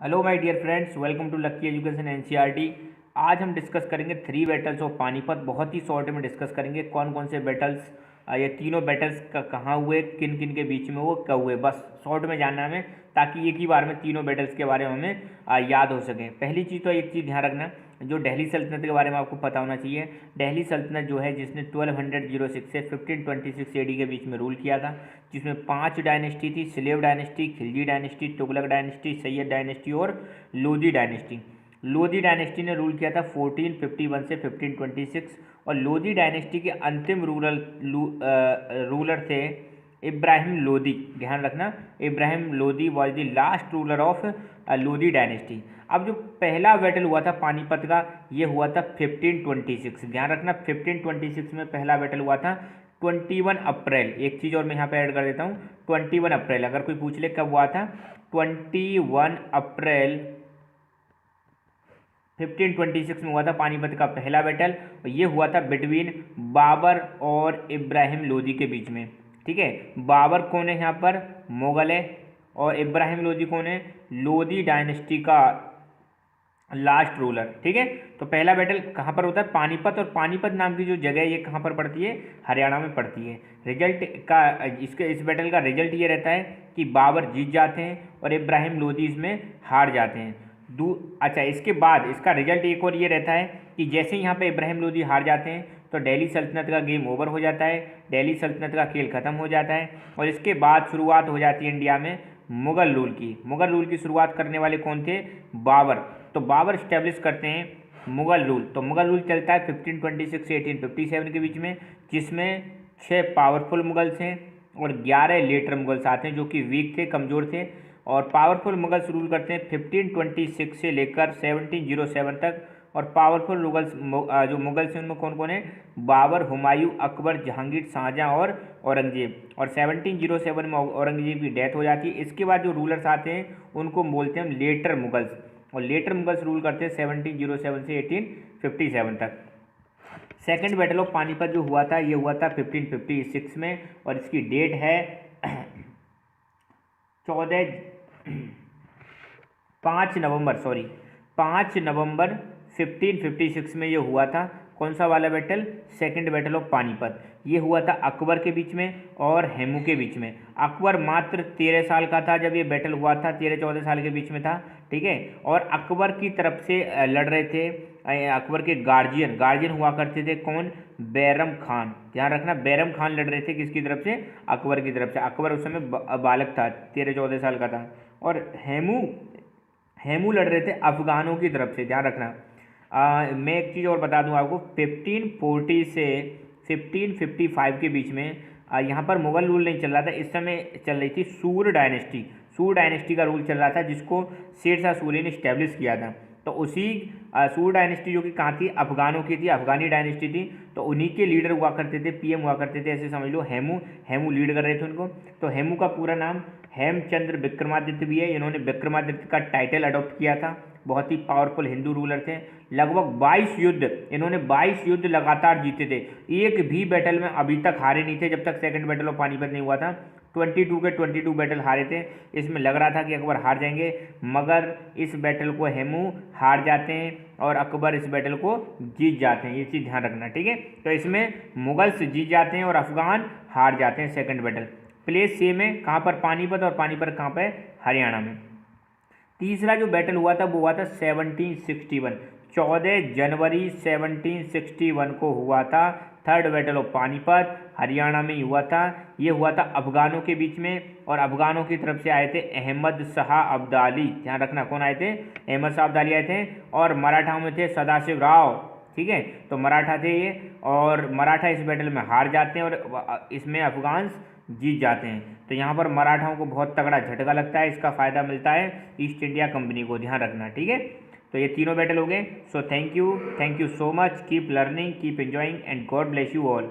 Hello my dear friends, welcome to Lucky Education NCERT. आज हम discuss करेंगे 3 battles of Panipat. बहुत ही शॉर्ट में डिस्कस करेंगे कौन कौन से बैटल्स, ये तीनों बैटल्स का कहाँ हुए, किन किन के बीच में वो कब हुए, बस शॉर्ट में जानना है हमें, ताकि एक ही बार में तीनों बैटल्स के बारे में हमें याद हो सके। पहली चीज़ तो एक चीज़ ध्यान रखना, जो दिल्ली सल्तनत के बारे में आपको पता होना चाहिए। दिल्ली सल्तनत जो है, जिसने 1206 से 1526 एडी के बीच में रूल किया था, जिसमें 5 डायनेस्टी थी: slave dynasty, Khilji dynasty, Tughlaq dynasty, Syed dynasty और लोधी डायनेस्टी। लोधी डायनेस्टी ने रूल किया था 1451 से 1526, और लोधी डायनेस्टी के अंतिम रूलर थे इब्राहिम लोधी। ध्यान रखना, Ibrahim Lodhi was the last ruler of Lodhi dynasty. अब जो पहला बैटल हुआ था पानीपत का, ये हुआ था 1526। ध्यान रखना, 1526 में पहला बैटल हुआ था। 21 अप्रैल, एक चीज़ और मैं यहाँ पे ऐड कर देता हूँ, 21 अप्रैल। अगर कोई पूछ ले कब हुआ था, 21 अप्रैल 1526 में हुआ था पानीपत का पहला बैटल। और ये हुआ था बिटवीन बाबर और इब्राहिम लोधी के बीच में। ठीक है, बाबर कौन है यहाँ पर, मुगल है, और इब्राहिम लोधी कौन है, लोधी डायनेस्टी का लास्ट रूलर। ठीक है, तो पहला बैटल कहाँ पर होता है, पानीपत। और पानीपत नाम की जो जगह है, ये कहाँ पर पड़ती है, हरियाणा में पड़ती है। रिजल्ट का इस बैटल का रिजल्ट ये रहता है कि बाबर जीत जाते हैं और इब्राहिम लोधी इसमें हार जाते हैं। अच्छा, इसके बाद इसका रिजल्ट एक और ये रहता है कि जैसे यहाँ पे इब्राहिम लोधी हार जाते हैं, तो दिल्ली सल्तनत का गेम ओवर हो जाता है, दिल्ली सल्तनत का खेल खत्म हो जाता है। और इसके बाद शुरुआत हो जाती है इंडिया में मुगल रूल की। मुगल रूल की शुरुआत करने वाले कौन थे, बाबर। तो बाबर स्टैब्लिश करते हैं मुगल रूल। तो मुगल रूल चलता है 1526 से 1857 के बीच में, जिसमें 6 पावरफुल मुगल्स हैं और 11 लेटर मुगल्स आते हैं जो कि वीक थे, कमज़ोर थे। और पावरफुल मुगल्स रूल करते हैं 1526 से लेकर 1707 तक। और पावरफुल मुगल्स जो मुगल्स हैं उनमें कौन कौन है, बाबर, हुमायूं, अकबर, जहांगीर, शाहजहां और औरंगजेब। और 1707 में औरंगजेब की डेथ हो जाती है। इसके बाद जो रूलर्स आते हैं उनको बोलते हैं हम लेटर मुगल्स। और लेटर मुगल्स रूल करते हैं 1707 से 1857 तक। सेकेंड बैटल ऑफ पानीपत जो हुआ था, ये हुआ था 1556 में, और इसकी डेट है 5 नवंबर 1556 में ये हुआ था। कौन सा वाला battle, second battle of Panipat. ये हुआ था अकबर के बीच में और हेमू के बीच में। अकबर मात्र 13 साल का था जब ये बैटल हुआ था, 13-14 साल के बीच में था। ठीक है, और अकबर की तरफ से लड़ रहे थे अकबर के गार्जियन हुआ करते थे कौन, बैरम खान। ध्यान रखना, बैरम खान लड़ रहे थे किसकी तरफ से, अकबर की तरफ से। अकबर उस समय बालक था, 13-14 साल का था। और हेमू लड़ रहे थे अफगानों की तरफ से। ध्यान रखना, मैं एक चीज़ और बता दूं आपको, 1540 से 1555 के बीच में यहाँ पर मुगल रूल नहीं चल रहा था। इस समय चल रही थी सूर डायनेस्टी। सूर डायनेस्टी का रूल चल रहा था, जिसको शेर शाह सूरी ने इस्टेब्लिश किया था। तो उसी सूर डायनेस्टी जो कि कहाँ थी, अफगानों की थी, अफगानी डायनेस्टी थी। तो उन्हीं के लीडर हुआ करते थे, पीएम हुआ करते थे, ऐसे समझ लो। हेमू लीड कर रहे थे उनको। तो हेमू का पूरा नाम हेमचंद्र विक्रमादित्य भी है। इन्होंने विक्रमादित्य का टाइटल अडॉप्ट किया था। बहुत ही पावरफुल हिंदू रूलर थे। लगभग 22 युद्ध, इन्होंने 22 युद्ध लगातार जीते थे। एक भी बैटल में अभी तक हारे नहीं थे जब तक सेकंड बैटल ऑफ पानीपत नहीं हुआ था। 22 के 22 बैटल हारे थे। इसमें लग रहा था कि अकबर हार जाएंगे, मगर इस बैटल को हेमू हार जाते हैं और अकबर इस बैटल को जीत जाते हैं। ये चीज़ ध्यान रखना, ठीक है। तो इसमें मुगल्स जीत जाते हैं और अफगान हार जाते हैं सेकंड बैटल। प्लेस सेम है, कहाँ पर, पानीपत। और पानीपत कहाँ पर, हरियाणा में। तीसरा जो बैटल हुआ था वो हुआ था 1761, 14 जनवरी 1761 को हुआ था third battle of Panipat. Haryana में ही हुआ था। ये हुआ था अफगानों के बीच में, और अफगानों की तरफ से आए थे अहमद शाह अब्दाली। ध्यान रखना, कौन आए थे, अहमद शाह अब्दाली आए थे। और मराठाओं में थे सदाशिव राव। ठीक है, तो मराठा थे ये, और मराठा इस बैटल में हार जाते हैं और इसमें अफगान जीत जाते हैं। तो यहाँ पर मराठाओं को बहुत तगड़ा झटका लगता है। इसका फ़ायदा मिलता है ईस्ट इंडिया कंपनी को। ध्यान रखना, ठीक है। तो ये तीनों बैटल हो गए। So thank you so much, keep learning, keep enjoying, and God bless you all.